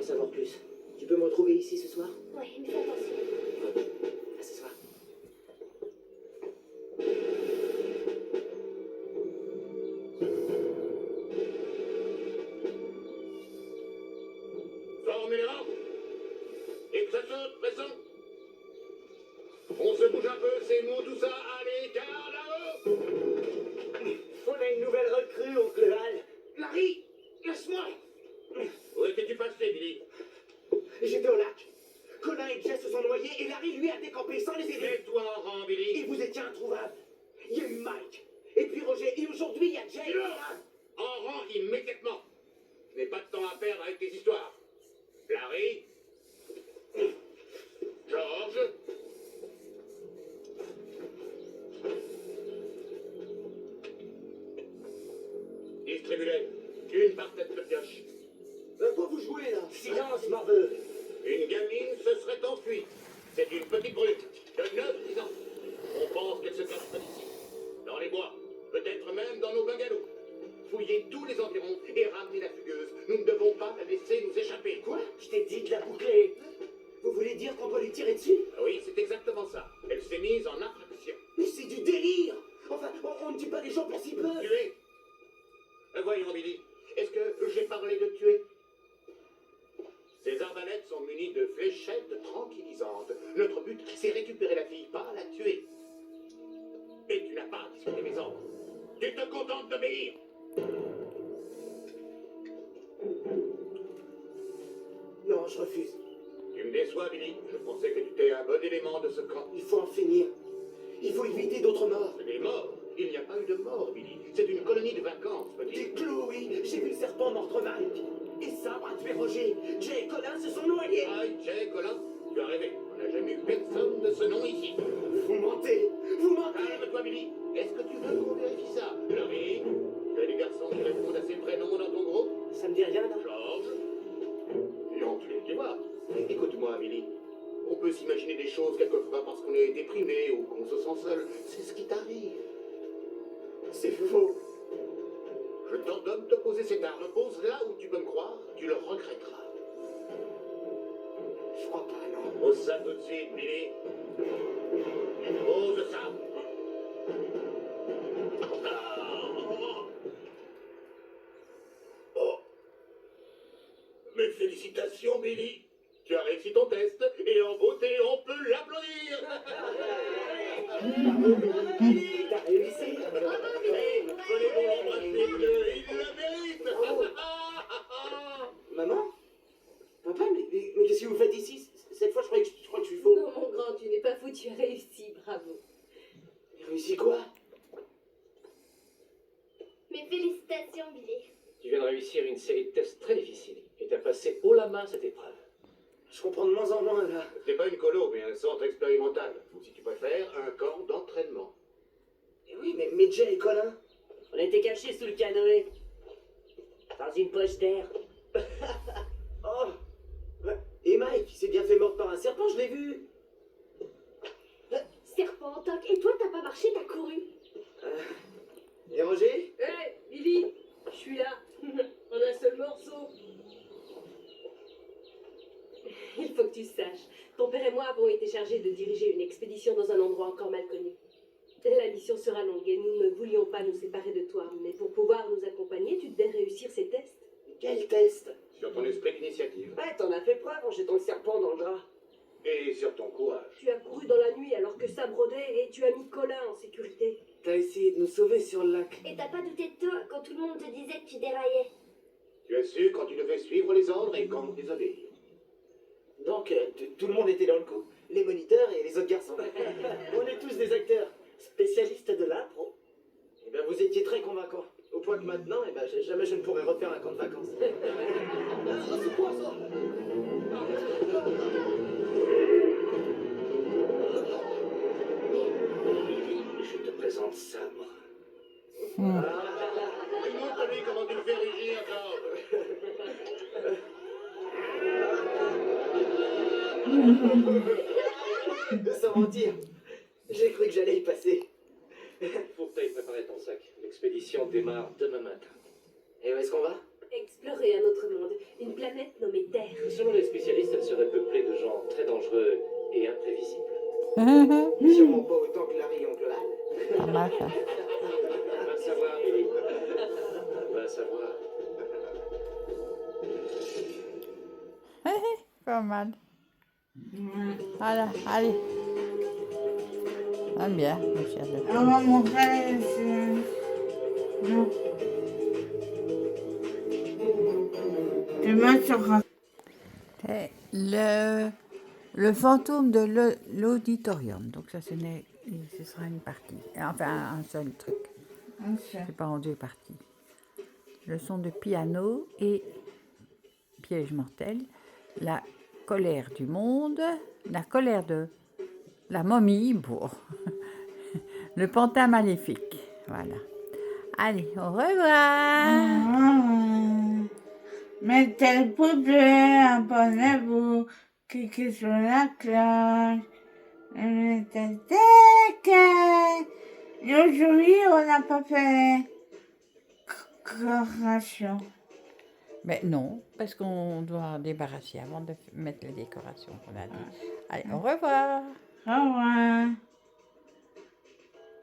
savoir plus. Tu peux me retrouver ici ce soir? Ouais, mais fais attention. À ce soir. Formez les rangs. Et que ça saute, pressons. On se bouge un peu, c'est mou tout ça. Allez, car là-haut. On a une nouvelle recrue, oncle Hal. Larry, laisse-moi. Où étais-tu passé, Billy? J'étais au lac. Colin et Jess se sont noyés et Larry, lui, a décampé sans les aider. Mets-toi en rang, Billy. Et vous étiez introuvables. Il y a eu Mike. Et puis Roger. Et aujourd'hui, il y a Jay. Silence. En rang immédiatement. Je n'ai pas de temps à perdre avec tes histoires. Larry. George. Distribue-les. Une par tête de pioche. Quoi vous jouez là? Silence, morveux. Une gamine se serait enfuie. C'est une petite brute de 9-10 ans. On pense qu'elle se cache pas d'ici. Dans les bois. Peut-être même dans nos bungalows. Fouillez tous les environs et ramenez la fugueuse. Nous ne devons pas la laisser nous échapper. Quoi? Je t'ai dit de la boucler. Vous voulez dire qu'on doit lui tirer dessus? Ah oui, c'est exactement ça. Elle s'est mise en infraction. Mais c'est du délire. Enfin, on ne tue pas les gens pour si peu. Tuer. Voyons, Billy. Est-ce que j'ai parlé de tuer? Ces arbalètes sont munies de fléchettes tranquillisantes. Notre but, c'est récupérer la fille, pas la tuer. Et tu n'as pas à discuter mes ordres. Tu te contentes d'obéir. Non, je refuse. Tu me déçois, Billy. Je pensais que tu étais un bon élément de ce camp. Il faut en finir. Il faut éviter d'autres morts. Des morts? Il n'y a pas eu de mort, Billy. C'est une colonie de vacances, petit. Des clous, oui. J'ai vu le serpent mordre Mike. Et Sabre a tué Roger. Jay et Colin se sont noyés. Aïe, Jay, Colin, tu as rêvé. On n'a jamais eu personne de ce nom ici. Vous mentez. Vous mentez. Calme-toi, Billy. Est-ce que tu veux qu'on vérifie ça? Larry, tu as des garçons qui répondent à ces prénoms dans ton groupe? Ça me dit rien, non? George? Non, tu vois. Écoute-moi, Billy. On peut s'imaginer des choses quelquefois parce qu'on est déprimé ou qu'on se sent seul. C'est ce qui t'arrive. C'est faux. Je t'ordonne de poser cette arme. Pose-la où tu peux me croire. Tu le regretteras. Je crois pas, non. Pose ça tout de suite, Billy. Pose ça. Oh. Mes félicitations, Billy. Tu as réussi ton test et en beauté, on peut l'applaudir. T'as réussi. Prenez-vous l'embrasser, il le mérite. Maman? Papa, mais qu'est-ce que vous faites ici? Cette fois, je crois que je suis faux. Non, mon grand, tu n'es pas fou, tu as réussi, bravo. J'ai réussi quoi? Mais félicitations, Billy. Tu viens de réussir une série de tests très difficiles et t'as passé haut la main cette épreuve. Je comprends de moins en moins, là. C'est pas une colo, mais un centre expérimental. Ou si tu préfères, un camp d'entraînement. Eh oui, mais Jay et Colin? On était cachés sous le canoë. Dans une poche d'air. Oh! Ouais. Et Mike, il s'est bien fait mordre par un serpent, je l'ai vu. Serpent, toc. Et toi, t'as pas marché, t'as couru. Et Roger? Hé, Billy, je suis là. En un seul morceau. Il faut que tu saches. Ton père et moi avons été chargés de diriger une expédition dans un endroit encore mal connu. La mission sera longue et nous ne voulions pas nous séparer de toi. Mais pour pouvoir nous accompagner, tu devais réussir ces tests. Quel test? Sur ton esprit d'initiative. Ouais, t'en as fait preuve en jetant le serpent dans le drap. Et sur ton courage. Tu as couru dans la nuit alors que ça brodait et tu as mis Colin en sécurité. T'as essayé de nous sauver sur le lac. Et t'as pas douté de toi quand tout le monde te disait que tu déraillais. Tu as su quand tu devais suivre les ordres et quand désobéir. Donc, tout le monde était dans le coup. Les moniteurs et les autres garçons. On est tous des acteurs spécialistes de l'impro. Eh bien, vous étiez très convaincants. Au point que maintenant, eh ben, jamais je ne pourrai refaire un camp de vacances. C'est quoi ça? Je te présente Sabre. Montre-lui comment tu le fais rugir, George. Sans mentir, j'ai cru que j'allais y passer. Faut que t'ailles préparer ton sac. L'expédition démarre demain matin. Et où est-ce qu'on va? Explorer un autre monde, une planète nommée Terre. Selon les spécialistes, elle serait peuplée de gens très dangereux et imprévisibles. Sûrement pas autant que Larry et Oncle Al. Pas mal, ça. Va savoir, Billy. Va savoir. Pas mal. Voilà, allez. Ah bien, monsieur. On va montrer. Non. Demain sera. C'est le fantôme de l'auditorium. Donc ça, ce sera une partie. Enfin, un seul truc. C'est pas en deux parties. Leçon de piano et piège mortel. La colère du monde. La colère de la momie. Bon. Le pantin maléfique. Voilà. Allez, au revoir. Mettez le pouce bleu, abonnez-vous, cliquez sur la cloche, mettez le like. Et aujourd'hui, on n'a pas fait décoration. Mais non, parce qu'on doit débarrasser avant de mettre les décorations qu'on a dit. Allez, au revoir. Au revoir.